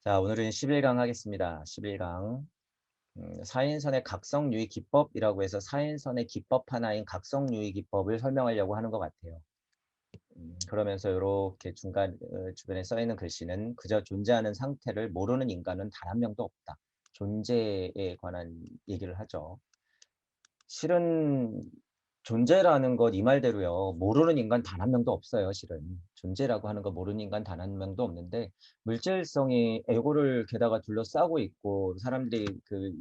자, 오늘은 11강 하겠습니다. 11강. 사인선의 각성유의 기법이라고 해서 사인선의 기법 하나인 각성유의 기법을 설명하려고 하는 것 같아요. 그러면서 이렇게 중간 주변에 써 있는 글씨는 그저 존재하는 상태를 모르는 인간은 단 한 명도 없다. 존재에 관한 얘기를 하죠. 실은 존재라는 것 이 말대로요. 모르는 인간 단 한 명도 없어요, 실은. 존재라고 하는 거 모르는 인간 단 한 명도 없는데 물질성이 에고를 게다가 둘러싸고 있고 사람들이 그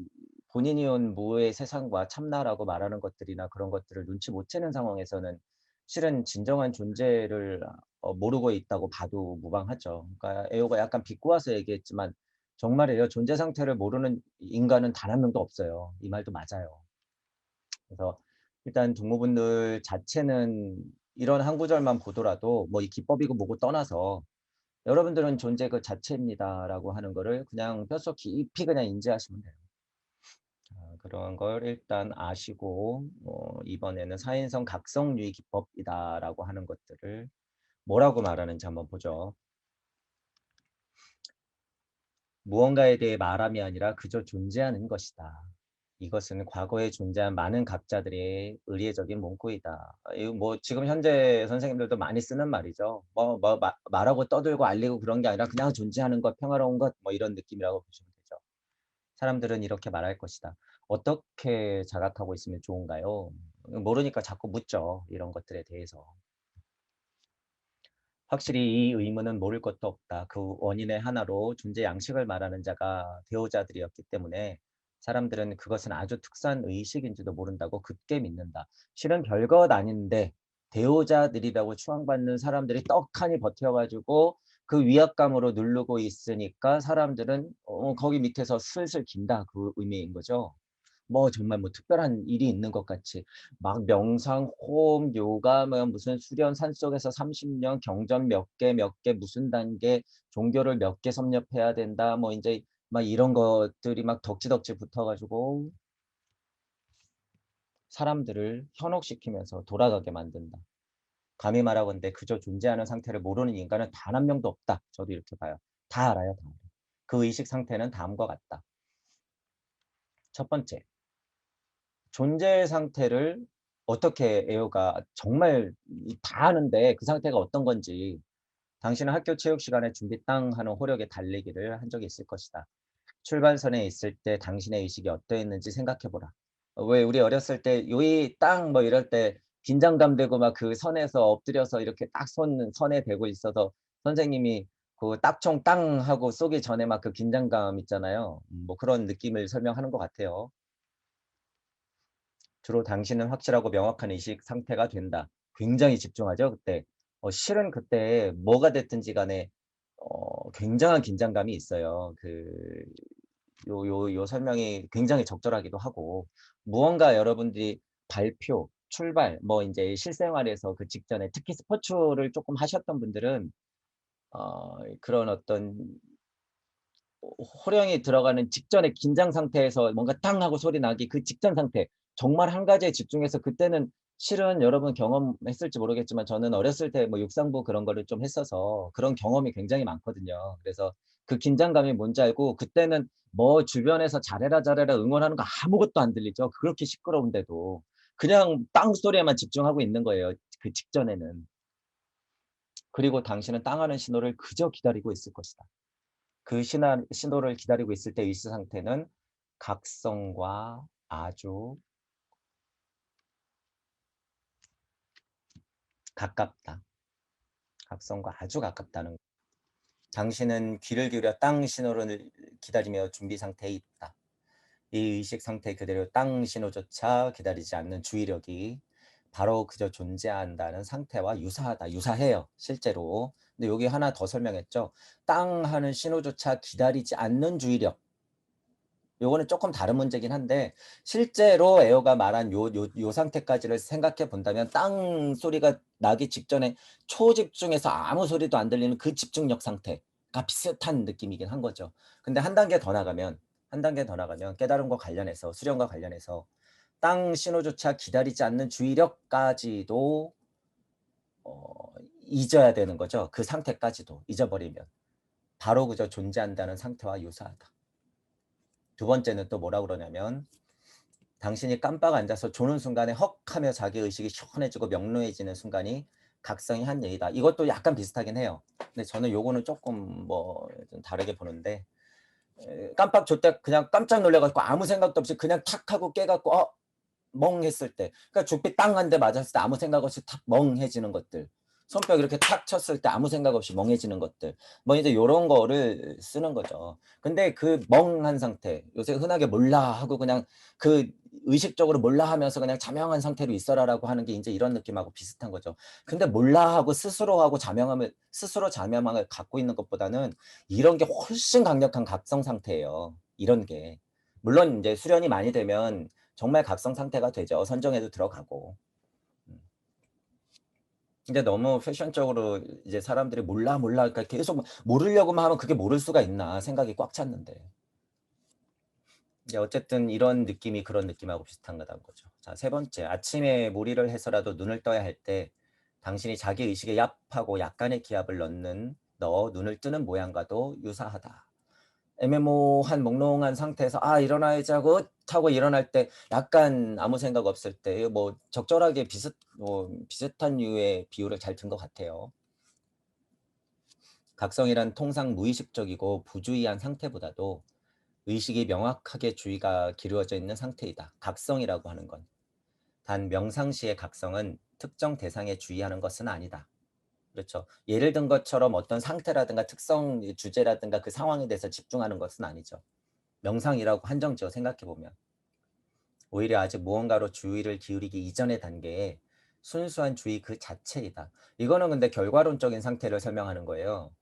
본인이 온 무의 세상과 참나라고 말하는 것들이나 그런 것들을 눈치 못 채는 상황에서는 실은 진정한 존재를 모르고 있다고 봐도 무방하죠. 그러니까 에고가 약간 비꼬아서 얘기했지만 정말이에요. 존재 상태를 모르는 인간은 단 한 명도 없어요. 이 말도 맞아요. 그래서 일단 동무분들 자체는 이런 한 구절만 보더라도 뭐 이 기법이고 뭐고 떠나서 여러분들은 존재 그 자체입니다라고 하는 거를 그냥 뼛속 깊이 그냥 인지하시면 돼요. 그런 걸 일단 아시고 이번에는 사인성 각성유의 기법이다라고 하는 것들을 뭐라고 말하는지 한번 보죠. 무언가에 대해 말함이 아니라 그저 존재하는 것이다. 이것은 과거에 존재한 많은 각자들의 의례적인 문구이다. 이거 뭐 지금 현재 선생님들도 많이 쓰는 말이죠. 말하고 떠들고 알리고 그런 게 아니라 그냥 존재하는 것, 평화로운 것, 뭐 이런 느낌이라고 보시면 되죠. 사람들은 이렇게 말할 것이다. 어떻게 자각하고 있으면 좋은가요? 모르니까 자꾸 묻죠. 이런 것들에 대해서. 확실히 이 의문은 모를 것도 없다. 그 원인의 하나로 존재 양식을 말하는 자가 대호자들이었기 때문에 사람들은 그것은 아주 특수한 의식인지도 모른다고 굳게 믿는다. 실은 별것 아닌데 대호자들이라고 추앙받는 사람들이 떡하니 버텨가지고 그 위압감으로 누르고 있으니까 사람들은 거기 밑에서 슬슬 긴다. 그 의미인 거죠. 뭐 정말 뭐 특별한 일이 있는 것 같이 막 명상, 호흡, 요가, 뭐 무슨 수련 산속에서 30년 경전 몇 개 무슨 단계 종교를 몇 개 섭렵해야 된다. 뭐 인제 막 이런 것들이 막 덕지덕지 붙어 가지고 사람들을 현혹시키면서 돌아가게 만든다. 감히 말하건대 그저 존재하는 상태를 모르는 인간은 단 한 명도 없다. 저도 이렇게 봐요. 다 알아요, 다 알아요. 그 의식 상태는 다음과 같다. 첫 번째, 존재 상태를 어떻게 에어가 정말 다 아는데 그 상태가 어떤 건지 당신은 학교 체육 시간에 준비 땅 하는 호력에 달리기를 한 적이 있을 것이다. 출발선에 있을 때 당신의 의식이 어떠했는지 생각해 보라. 왜 우리 어렸을 때 요이 땅 뭐 이럴 때 긴장감 되고 막 그 선에서 엎드려서 이렇게 딱 선에 대고 있어서 선생님이 그 딱총 땅 하고 쏘기 전에 막 그 긴장감 있잖아요. 뭐 그런 느낌을 설명하는 것 같아요. 주로 당신은 확실하고 명확한 의식 상태가 된다. 굉장히 집중하죠 그때. 실은 그때 뭐가 됐든지 간에 굉장한 긴장감이 있어요. 요 설명이 굉장히 적절하기도 하고 무언가 여러분들이 발표, 출발 뭐 인제 실생활에서 그 직전에 특히 스포츠를 쪼끔 하셨던 분들은 그런 어떤 호령이 들어가는 직전에 긴장 상태에서 뭔가 땅 하고 소리 나기 그 직전 상태 정말 한 가지에 집중해서 그때는 실은 여러분 경험했을지 모르겠지만 저는 어렸을 때 뭐 육상부 그런 거를 좀 했어서 그런 경험이 굉장히 많거든요. 그래서 그 긴장감이 뭔지 알고 그때는 뭐 주변에서 "잘해라, 잘해라." 응원하는 거 아무것도 안 들리죠. 그렇게 시끄러운데도. 그냥 땅 소리에만 집중하고 있는 거예요, 그 직전에는. 그리고 당신은 땅 하는 신호를 그저 기다리고 있을 것이다. 그 신호를 기다리고 있을 때 의식 상태는 각성과 아주 가깝다. 각성과 아주 가깝다는 거. 당신은 귀를 기울여 땅 신호를 기다리며 준비 상태에 있다. 이 의식 상태 그대로 땅 신호조차 기다리지 않는 주의력이 바로 그저 존재한다는 상태와 유사하다. 유사해요, 실제로. 근데 여기 하나 더 설명했죠. 땅 하는 신호조차 기다리지 않는 주의력. 요거는 쪼끔 다른 문제긴 한데 실제로 에어가 말한 요 상태까지를 생각해 본다면 땅 소리가 나기 직전에 초집중해서 아무 소리도 안 들리는 그 집중력 상태가 비슷한 느낌이긴 한 거죠. 근데 한 단계 더 나가면 한 단계 더 나가면 깨달음과 관련해서 수련과 관련해서 땅 신호조차 기다리지 않는 주의력까지도 어 잊어야 되는 거죠. 그 상태까지도 잊어버리면. 바로 그저 존재한다는 상태와 유사하다. 두 번째는 또 뭐라 그러냐면 당신이 깜빡 앉아서 조는 순간에 헉 하며 자기 의식이 시원해지고 명료해지는 순간이 각성의 한 예이다. 이것도 약간 비슷하긴 해요. 근데 저는 요거는 조금 뭐 좀 다르게 보는데 깜빡 졸 때 그냥 깜짝 놀래가지고 아무 생각도 없이 그냥 탁 하고 깨갖고 멍했을 때, 그러니까 족비 땅 한 대 맞았을 때 아무 생각 없이 탁 멍해지는 것들, 손뼉 이렇게 탁 쳤을 때 아무 생각 없이 멍해지는 것들, 뭐 이제 요런 거를 쓰는 거죠. 근데 그 멍한 상태, 요새 흔하게 몰라 하고 그냥 그 의식적으로 몰라 하면서 그냥 자명한 상태로 있어라라고 하는 게 인제 이런 느낌하고 비슷한 거죠. 근데 몰라 하고 스스로 하고 자명함을, 스스로 자명함을 갖고 있는 것보다는 이런 게 훨씬 강력한 각성 상태예요, 이런 게. 물론 인제 수련이 많이 되면 정말 각성 상태가 되죠. 선정에도 들어가고. 음. 근데 너무 패션적으로 이제 사람들이 "몰라, 몰라." 그러니까 계속 모르려고만 하면 그게 모를 수가 있나 생각이 꽉 찼는데. 이제 어쨌든 이런 느낌이 그런 느낌하고 비슷한 거다는 거죠. 자, 세 번째. 아침에 무리를 해서라도 눈을 떠야 할 때 당신이 자기 의식에 얍하고 약간의 기압을 넣어 눈을 뜨는 모양과도 유사하다. 애매모호한 몽롱한 상태에서 '아 일어나야지.' 하고 하고 일어날 때 약간 아무 생각 없을 때 뭐 적절하게 비슷한 류의 비유를 잘 든 것 같아요. 각성이란 통상 무의식적이고 부주의한 상태보다도 의식이 명확하게 주의가 기울어져 있는 상태이다. 각성이라고 하는 건. 단 명상시의 각성은 특정 대상에 주의하는 것은 아니다. 그렇죠. 예를 든 것처럼 어떤 상태라든가 특성 주제라든가 그 상황에 대해서 집중하는 것은 아니죠. 명상이라고 한정지어 생각해 보면. 오히려 아직 무언가로 주의를 기울이기 이전의 단계에 순수한 주의 그 자체이다. 이거는 근데 결과론적인 상태를 설명하는 거예요.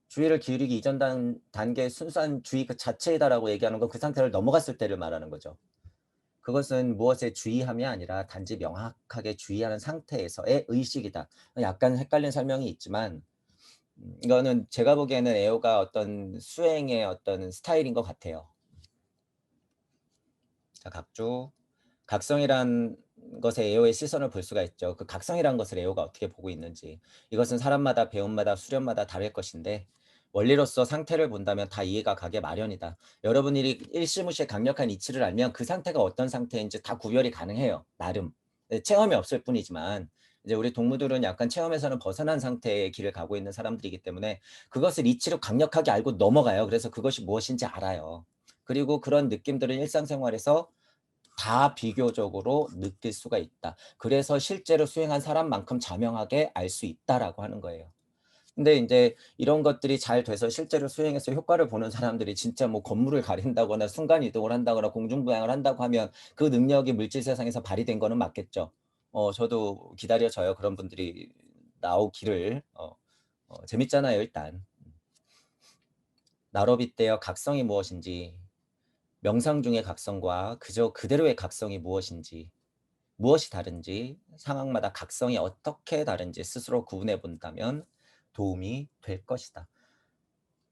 주의를 기울이기 이전 단계의 순수한 주의 그 자체이다라고 얘기하는 건 그 상태를 넘어갔을 때를 말하는 거죠. 그것은 무엇에 주의함이 아니라 단지 명확하게 주의하는 상태에서의 의식이다. 약간 헷갈린 설명이 있지만 이거는 제가 보기에는 에오가 어떤 수행의 어떤 스타일인 것 같아요. 자, 각주. 각성이란 것에 에오의 시선을 볼 수가 있죠. 그 각성이란 것을 에오가 어떻게 보고 있는지. 이것은 사람마다 배움마다 수련마다 다를 것인데 원리로서 상태를 본다면 다 이해가 가게 마련이다. 여러분이 일시무시의 강력한 이치를 알면 그 상태가 어떤 상태인지 다 구별이 가능해요. 나름. 네, 체험이 없을 뿐이지만 이제 우리 동무들은 약간 체험에서는 벗어난 상태의 길을 가고 있는 사람들이기 때문에 그것을 이치로 강력하게 알고 넘어가요. 그래서 그것이 무엇인지 알아요. 그리고 그런 느낌들을 일상생활에서 다 비교적으로 느낄 수가 있다. 그래서 실제로 수행한 사람만큼 자명하게 알 수 있다라고 하는 거예요. 근데 인제 이런 것들이 잘 돼서 실제로 수행해서 효과를 보는 사람들이 진짜 뭐 건물을 가린다거나 순간 이동을 한다거나 공중부양을 한다고 하면 그 능력이 물질 세상에서 발휘된 거는 맞겠죠. 저도 기다려져요. 그런 분들이 나오기를. 재밌잖아요, 일단. 나로 빗대어 각성이 무엇인지, 명상 중의 각성과 그저 그대로의 각성이 무엇인지, 무엇이 다른지, 상황마다 각성이 어떻게 다른지 스스로 구분해 본다면 도움이 될 것이다.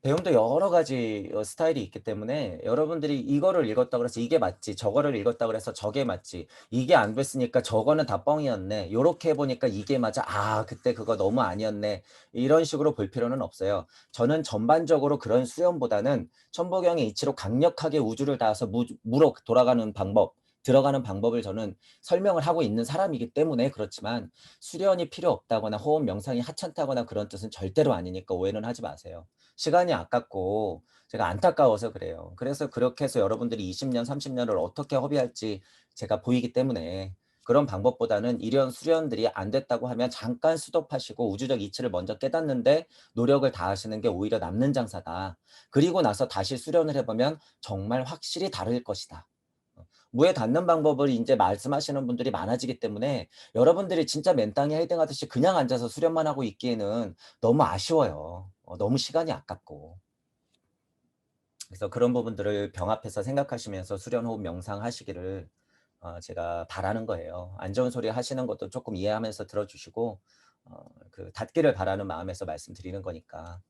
배움도 여러 가지 스타일이 있기 때문에 여러분들이 이거를 읽었다 그래서 이게 맞지, 저거를 읽었다 그래서 저게 맞지, 이게 안 됐으니까 저거는 다 뻥이었네, 요렇게 해 보니까 이게 맞아, 아 그때 그거 너무 아니었네, 이런 식으로 볼 필요는 없어요. 저는 전반적으로 그런 수련보다는 천부경의 이치로 강력하게 우주를 닿아서 무로 돌아가는 방법, 들어가는 방법을 저는 설명을 하고 있는 사람이기 때문에 그렇지만 수련이 필요 없다거나 호흡 명상이 하찮다거나 그런 뜻은 절대로 아니니까 오해는 하지 마세요. 시간이 아깝고 제가 안타까워서 그래요. 그래서 그렇게 해서 여러분들이 20년, 30년을 어떻게 허비할지 제가 보이기 때문에 그런 방법보다는 이런 수련들이 안 됐다고 하면 잠깐 스톱하시고 우주적 이치를 먼저 깨닫는데 노력을 다하시는 게 오히려 남는 장사다. 그리고 나서 다시 수련을 해보면 정말 확실히 다를 것이다. 무에 닿는 방법을 인제 말씀하시는 분들이 많아지기 때문에 여러분들이 진짜 맨땅에 헤딩하듯이 그냥 앉아서 수련만 하고 있기에는 너무 아쉬워요. 너무 시간이 아깝고. 그래서 그런 부분들을 병합해서 생각하시면서 수련 호흡 명상하시기를 제가 바라는 거예요. 안 좋은 소리 하시는 것도 쪼끔 이해하면서 들어 주시고 그 닿기를 바라는 마음에서 말씀드리는 거니까.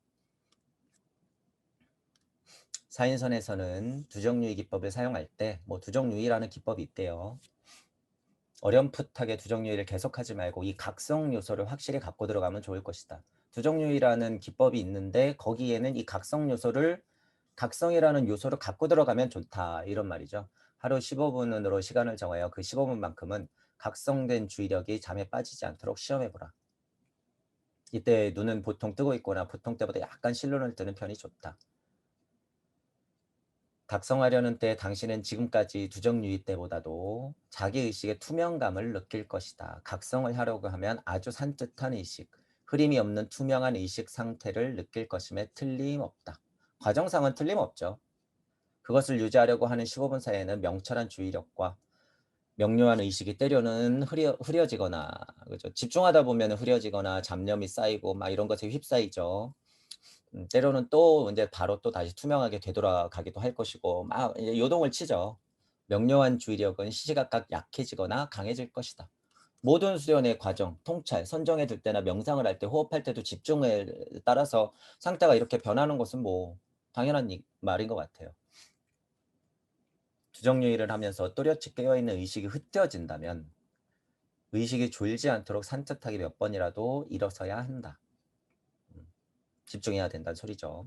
사인선에서는 두정유의 기법을 사용할 때 뭐 두정유의라는 기법이 있대요. 어렴풋하게 두정유의를 계속하지 말고 이 각성 요소를 확실히 갖고 들어가면 좋을 것이다. 두정유의라는 기법이 있는데 거기에는 이 각성이라는 요소를 갖고 들어가면 좋다 이런 말이죠. 하루 15분으로 시간을 정하여 그 15분만큼은 각성된 주의력이 잠에 빠지지 않도록 시험해보라. 이때 눈은 보통 뜨고 있거나 보통 때보다 약간 실눈을 뜨는 편이 좋다. 각성하려는 때 당신은 지금까지 두정유의 때보다도 자기의식의 투명감을 느낄 것이다. 각성을 하려고 하면 아주 산뜻한 의식, 흐림이 없는 투명한 의식 상태를 느낄 것임에 틀림없다. 과정상은 틀림없죠. 그것을 유지하려고 하는 15분 사이에는 명철한 주의력과 명료한 의식이 때로는 흐려지거나, 그죠? 집중하다 보면 흐려지거나 잡념이 쌓이고 막 이런 것에 휩싸이죠. 때로는 또 이제 바로 또 다시 투명하게 되돌아가기도 할 것이고 막 이제 요동을 치죠. 명료한 주의력은 시시각각 약해지거나 강해질 것이다. 모든 수련의 과정, 통찰, 선정해 둘 때나 명상을 할 때, 호흡할 때도 집중에 따라서 상태가 이렇게 변하는 것은 뭐 당연한 말인 것 같아요. 두정유의를 하면서 또렷이 깨어있는 의식이 흩어진다면 의식이 졸지 않도록 산뜻하게 몇 번이라도 일어서야 한다. 집중해야 된다는 소리죠.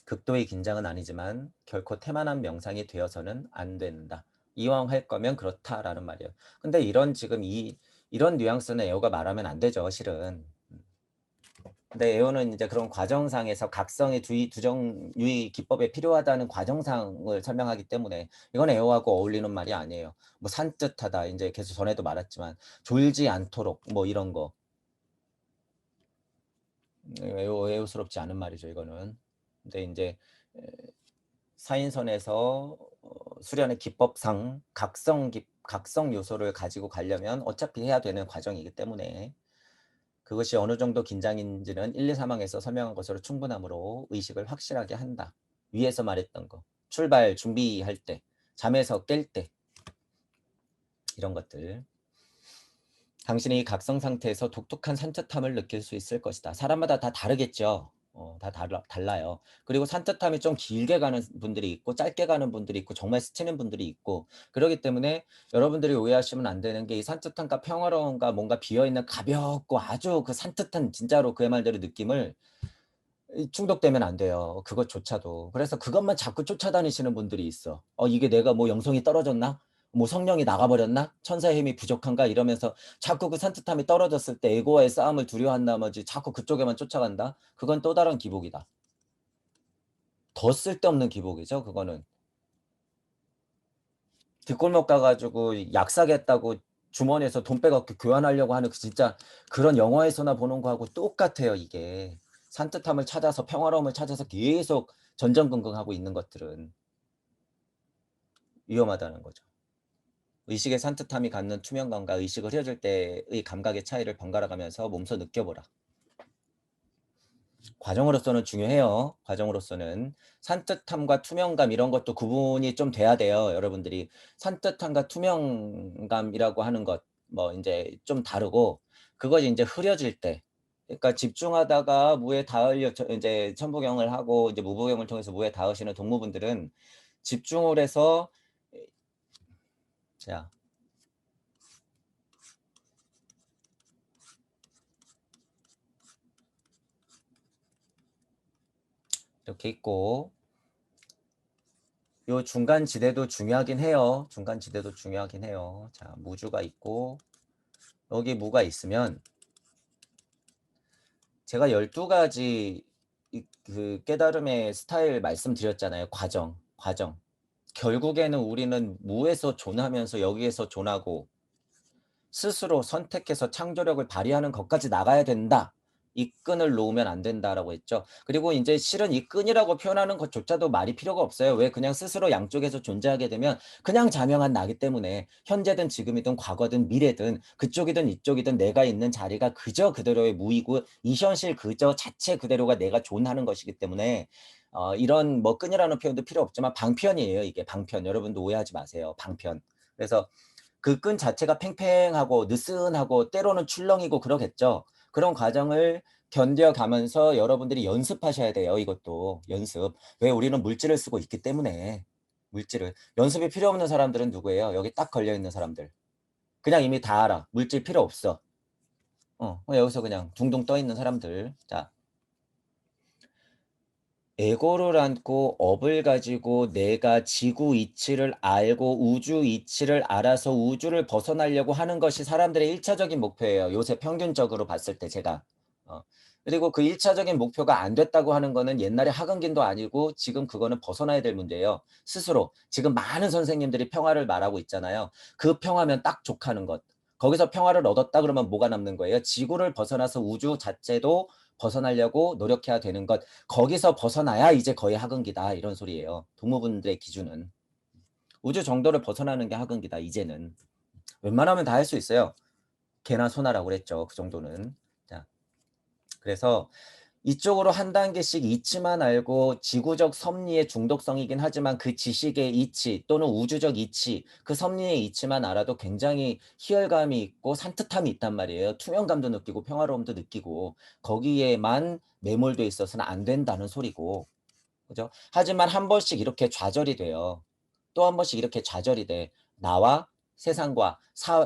극도의 긴장은 아니지만 결코 태만한 명상이 되어서는 안 된다. 이왕 할 거면 그렇다라는 말이에요. 근데 지금 이런 뉘앙스는 에오가 말하면 안 되죠, 실은. 근데 에오는 이제 그런 과정상에서 각성의 두정유의 기법에 필요하다는 과정상을 설명하기 때문에 이건 에오하고 어울리는 말이 아니에요. 뭐 산뜻하다, 이제 계속 전에도 말했지만 졸지 않도록 뭐 이런 거. 에오스럽지 않은 말이죠, 이거는. 근데 이제 사인선에서 수련의 기법상 각성 요소를 가지고 가려면 어차피 해야 되는 과정이기 때문에 그것이 어느 정도 긴장인지는 1, 2, 3항에서 설명한 것으로 충분하므로 의식을 확실하게 한다. 위에서 말했던 거. 출발 준비할 때, 잠에서 깰 때, 이런 것들. 당신이 각성 상태에서 독특한 산뜻함을 느낄 수 있을 것이다. 사람마다 다 다르겠죠. 다 달라요. 그리고 산뜻함이 좀 길게 가는 분들이 있고 짧게 가는 분들이 있고 정말 스치는 분들이 있고 그렇기 때문에 여러분들이 오해하시면 안 되는 게 이 산뜻함과 평화로움과 뭔가 비어있는 가볍고 아주 그 산뜻한 진짜로 그의 말대로 느낌을 중독되면 안 돼요. 그것조차도. 그래서 그것만 자꾸 쫓아다니시는 분들이 있어. 이게 내가 뭐 영성이 떨어졌나? 뭐 성령이 나가버렸나? 천사의 힘이 부족한가? 이러면서 자꾸 그 산뜻함이 떨어졌을 때 에고와의 싸움을 두려워한 나머지 자꾸 그쪽에만 쫓아간다? 그건 또 다른 기복이다. 더 쓸데없는 기복이죠, 그거는. 뒷골목 가가지고 약 사겠다고 주머니에서 돈 빼갖고 교환하려고 하는 진짜 그런 영화에서나 보는 거하고 똑같아요, 이게. 산뜻함을 찾아서 평화로움을 찾아서 계속 전전긍긍하고 있는 것들은 위험하다는 거죠. 의식의 산뜻함이 갖는 투명감과 의식을 흐려질 때의 감각의 차이를 번갈아 가면서 몸소 느껴보라. 과정으로서는 중요해요. 과정으로서는 산뜻함과 투명감 이런 것도 구분이 좀 돼야 돼요. 여러분들이 산뜻함과 투명감이라고 하는 것 뭐 이제 좀 다르고 그것이 이제 흐려질 때 그러니까 집중하다가 무에 닿으려 이제 천부경을 하고 이제 무부경을 통해서 무에 닿으시는 동무분들은 집중을 해서 자 이렇게 있고 요 중간 지대도 중요하긴 해요. 중간 지대도 중요하긴 해요. 자, 무주가 있고 여기 무가 있으면 제가 12가지 그 깨달음의 스타일 말씀드렸잖아요. 과정. 결국에는 우리는 무에서 존하면서 여기에서 존하고 스스로 선택해서 창조력을 발휘하는 것까지 나가야 된다. 이 끈을 놓으면 안 된다라고 했죠. 그리고 이제 실은 이 끈이라고 표현하는 것조차도 말이 필요가 없어요. 왜? 그냥 스스로 양쪽에서 존재하게 되면 그냥 자명한 나기 때문에 현재든 지금이든 과거든 미래든 그쪽이든 이쪽이든 내가 있는 자리가 그저 그대로의 무이고 이 현실 그저 자체 그대로가 내가 존하는 것이기 때문에 이런 뭐 끈이라는 표현도 필요 없지만 방편이에요. 이게 방편. 여러분도 오해하지 마세요. 방편. 그래서 그 끈 자체가 팽팽하고 느슨하고 때로는 출렁이고 그러겠죠. 그런 과정을 견뎌가면서 여러분들이 연습하셔야 돼요. 이것도 연습. 왜? 우리는 물질을 쓰고 있기 때문에. 물질을. 연습이 필요 없는 사람들은 누구예요? 여기 딱 걸려있는 사람들. 그냥 이미 다 알아. 물질 필요 없어. 여기서 그냥 둥둥 떠 있는 사람들. 자, 에고를 안고 업을 가지고 내가 지구 이치를 알고 우주 이치를 알아서 우주를 벗어나려고 하는 것이 사람들의 1차적인 목표예요. 요새 평균적으로 봤을 때 제가. 그리고 그 1차적인 목표가 안 됐다고 하는 거는 옛날에 하근긴도 아니고 지금 그거는 벗어나야 될 문제예요. 스스로. 지금 많은 선생님들이 평화를 말하고 있잖아요. 그 평화면 딱 족하는 것. 거기서 평화를 얻었다 그러면 뭐가 남는 거예요? 지구를 벗어나서 우주 자체도 벗어나려고 노력해야 되는 것. 거기서 벗어나야 이제 거의 하근기다 이런 소리예요. 동무분들의 기준은. 우주 정도를 벗어나는 게 하근기다 이제는. 웬만하면 다 할 수 있어요. 개나 소나라고 그랬죠. 그 정도는. 자, 그래서 이쪽으로 한 단계씩 이치만 알고 지구적 섭리의 중독성이긴 하지만 그 지식의 이치 또는 우주적 이치, 그 섭리의 이치만 알아도 굉장히 희열감이 있고 산뜻함이 있단 말이에요. 투명감도 느끼고 평화로움도 느끼고 거기에만 매몰돼 있어서는 안 된다는 소리고. 그죠? 하지만 한 번씩 이렇게 좌절이 돼요. 또 한 번씩 이렇게 좌절이 돼. 나와 세상과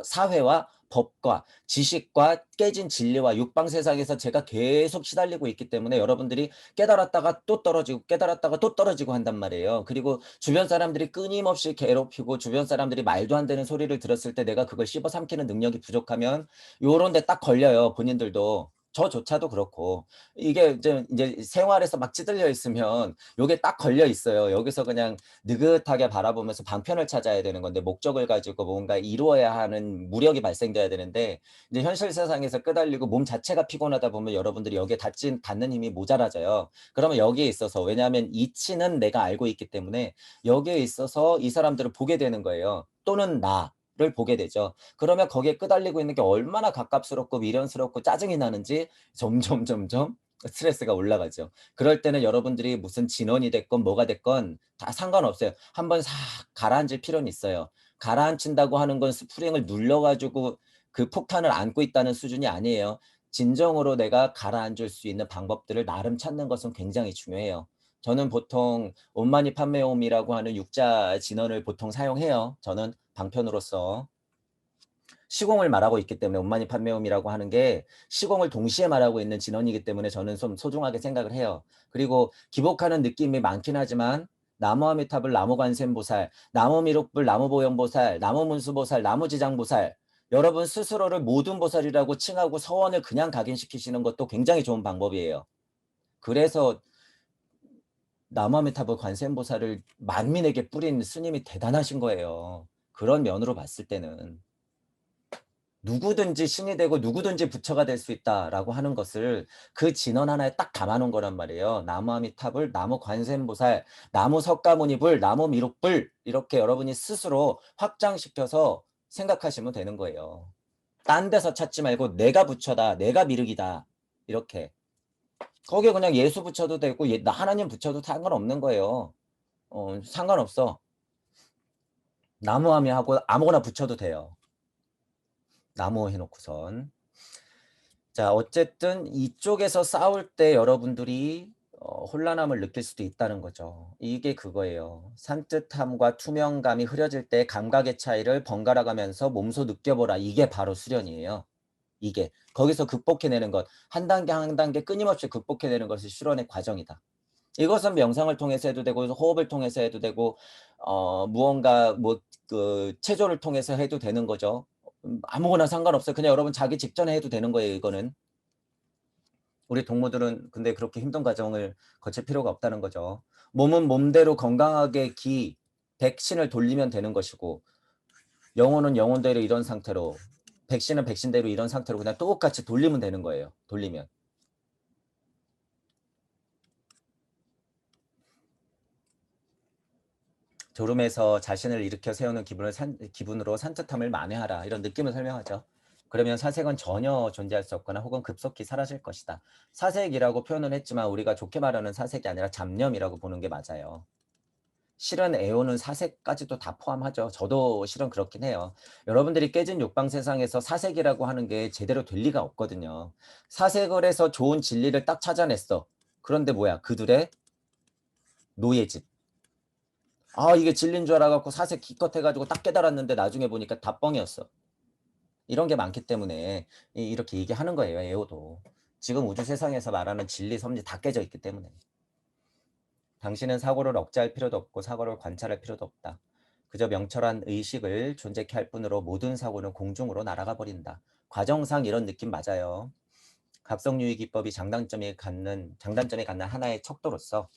사회와 법과 지식과 깨진 진리와 육방 세상에서 제가 계속 시달리고 있기 때문에 여러분들이 깨달았다가 또 떨어지고 깨달았다가 또 떨어지고 한단 말이에요. 그리고 주변 사람들이 끊임없이 괴롭히고 주변 사람들이 말도 안 되는 소리를 들었을 때 내가 그걸 씹어삼키는 능력이 부족하면 요런 데 딱 걸려요. 본인들도. 저조차도 그렇고. 이게 이제 생활에서 막 찌들려 있으면 요게 딱 걸려 있어요. 여기서 그냥 느긋하게 바라보면서 방편을 찾아야 되는 건데 목적을 가지고 뭔가 이루어야 하는 무력이 발생돼야 되는데 이제 현실 세상에서 끄달리고 몸 자체가 피곤하다 보면 여러분들이 여기에 닿는 힘이 모자라져요. 그러면 여기에 있어서 왜냐하면 이치는 내가 알고 있기 때문에 여기에 있어서 이 사람들을 보게 되는 거예요. 또는 나를 보게 되죠. 그러면 거기에 끄달리고 있는 게 얼마나 가깝스럽고 미련스럽고 짜증이 나는지 점점 스트레스가 올라가죠. 그럴 때는 여러분들이 무슨 진원이 됐건 뭐가 됐건 다 상관없어요. 한번 싹 가라앉을 필요는 있어요. 가라앉힌다고 하는 건 스프링을 눌러가지고 그 폭탄을 안고 있다는 수준이 아니에요. 진정으로 내가 가라앉을 수 있는 방법들을 나름 찾는 것은 굉장히 중요해요. 저는 보통 온마니 판매홈이라고 하는 육자 진원을 보통 사용해요. 저는 방편으로서. 시공을 말하고 있기 때문에 온마니 판매홈이라고 하는 게 시공을 동시에 말하고 있는 진원이기 때문에 저는 좀 소중하게 생각을 해요. 그리고 기복하는 느낌이 많긴 하지만 나무아미타불, 나무관세음보살, 나무미륵불, 나무보영보살, 나무문수보살, 나무지장보살 여러분 스스로를 모든 보살이라고 칭하고 서원을 그냥 각인시키시는 것도 굉장히 좋은 방법이에요. 그래서 나무아미타불 관세음보살을 만민에게 뿌린 스님이 대단하신 거예요. 그런 면으로 봤을 때는. 누구든지 신이 되고 누구든지 부처가 될 수 있다라고 하는 것을 그 진원 하나에 딱 담아 놓은 거란 말이에요. 나무 아미타불, 나무 관세음보살, 나무 석가모니불, 나무 미륵불 이렇게 여러분이 스스로 확장시켜서 생각하시면 되는 거예요. 딴 데서 찾지 말고 내가 부처다, 내가 미륵이다 이렇게. 거기에 그냥 예수 붙여도 되고 하나님 붙여도 상관없는 거예요. 상관없어. 나무아미 하고 아무거나 붙여도 돼요. 나무 해놓고선. 자, 어쨌든 이쪽에서 싸울 때 여러분들이 혼란함을 느낄 수도 있다는 거죠. 이게 그거예요. 산뜻함과 투명감이 흐려질 때 감각의 차이를 번갈아 가면서 몸소 느껴보라. 이게 바로 수련이에요. 이게. 거기서 극복해내는 것. 한 단계 한 단계 끊임없이 극복해내는 것이 수련의 과정이다. 이것은 명상을 통해서 해도 되고 호흡을 통해서 해도 되고 무언가 체조를 통해서 해도 되는 거죠. 아무거나 상관없어요. 그냥 여러분 자기 직전에 해도 되는 거예요, 이거는. 우리 동무들은 근데 그렇게 힘든 과정을 거칠 필요가 없다는 거죠. 몸은 몸대로 건강하게 백신을 돌리면 되는 것이고 영혼은 영혼대로 이런 상태로 백신은 백신대로 이런 상태로 그냥 똑같이 돌리면 되는 거예요. 돌리면. 졸음에서 자신을 일으켜 세우는 기분으로 산뜻함을 만회하라. 이런 느낌을 설명하죠. 그러면 사색은 전혀 존재할 수 없거나 혹은 급속히 사라질 것이다. 사색이라고 표현을 했지만 우리가 좋게 말하는 사색이 아니라 잡념이라고 보는 게 맞아요. 실은 애호는 사색까지도 다 포함하죠. 저도 실은 그렇긴 해요. 여러분들이 깨진 육방 세상에서 사색이라고 하는 게 제대로 될 리가 없거든요. 사색을 해서 좋은 진리를 딱 찾아냈어. 그런데 뭐야? 그들의 노예짓. 이게 진리인 줄 알아갖고 사색 기껏 해가지고 딱 깨달았는데 나중에 보니까 다 뻥이었어. 이런 게 많기 때문에 이렇게 얘기하는 거예요. 에오도. 지금 우주 세상에서 말하는 진리, 섭리 다 깨져 있기 때문에. 당신은 사고를 억제할 필요도 없고 사고를 관찰할 필요도 없다. 그저 명철한 의식을 존재케 할 뿐으로 모든 사고는 공중으로 날아가 버린다. 과정상 이런 느낌 맞아요. 각성유의 기법이 장단점이 갖는 하나의 척도로서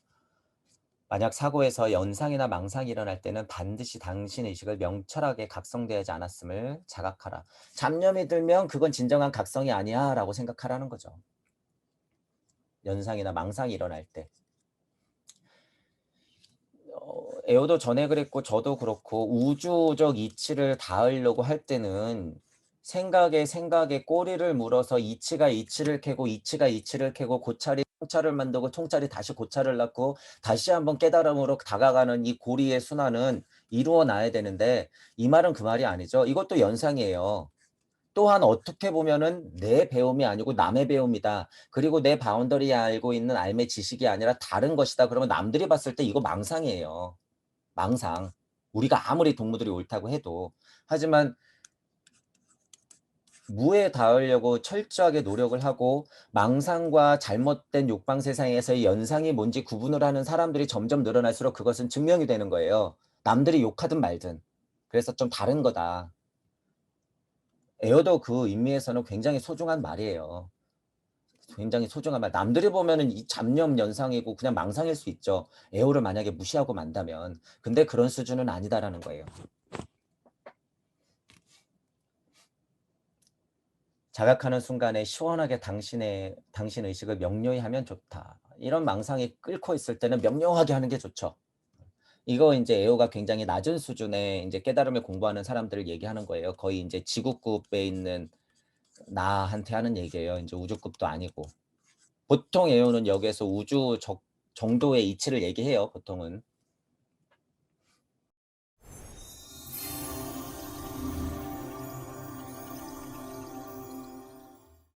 만약 사고에서 연상이나 망상이 일어날 때는 반드시 당신 의식을 명철하게 각성되지 않았음을 자각하라. 잡념이 들면 그건 진정한 각성이 아니야 라고 생각하라는 거죠. 연상이나 망상이 일어날 때. 에오도 전에 그랬고 저도 그렇고 우주적 이치를 닿으려고 할 때는 생각에 꼬리를 물어서 이치가 이치를 캐고 이치가 이치를 캐고 고찰이 통찰을 만들고 통찰이 다시 고찰을 낳고 다시 한번 깨달음으로 다가가는 이 고리의 순환은 이루어 놔야 되는데 이 말은 그 말이 아니죠. 이것도 연상이에요. 또한 어떻게 보면은 내 배움이 아니고 남의 배움이다. 그리고 내 바운더리에 알고 있는 알의 지식이 아니라 다른 것이다. 그러면 남들이 봤을 때 이거 망상이에요. 망상. 우리가 아무리 동무들이 옳다고 해도. 하지만 무에 닿으려고 철저하게 노력을 하고 망상과 잘못된 욕방 세상에서의 연상이 뭔지 구분을 하는 사람들이 점점 늘어날수록 그것은 증명이 되는 거예요. 남들이 욕하든 말든. 그래서 좀 다른 거다. 에어도 그 의미에서는 굉장히 소중한 말이에요. 굉장히 소중한 말. 남들이 보면은 이 잡념 연상이고 그냥 망상일 수 있죠. 에어를 만약에 무시하고 만다면. 근데 그런 수준은 아니다라는 거예요. 자각하는 순간에 시원하게 당신 의식을 명료히 하면 좋다. 이런 망상이 끓고 있을 때는 명료하게 하는 게 좋죠. 이거 이제 에오가 굉장히 낮은 수준의 이제 깨달음을 공부하는 사람들을 얘기하는 거예요. 거의 이제 지구급에 있는 나한테 하는 얘기예요. 이제 우주급도 아니고. 보통 에오는 여기에서 우주 정도의 이치를 얘기해요. 보통은.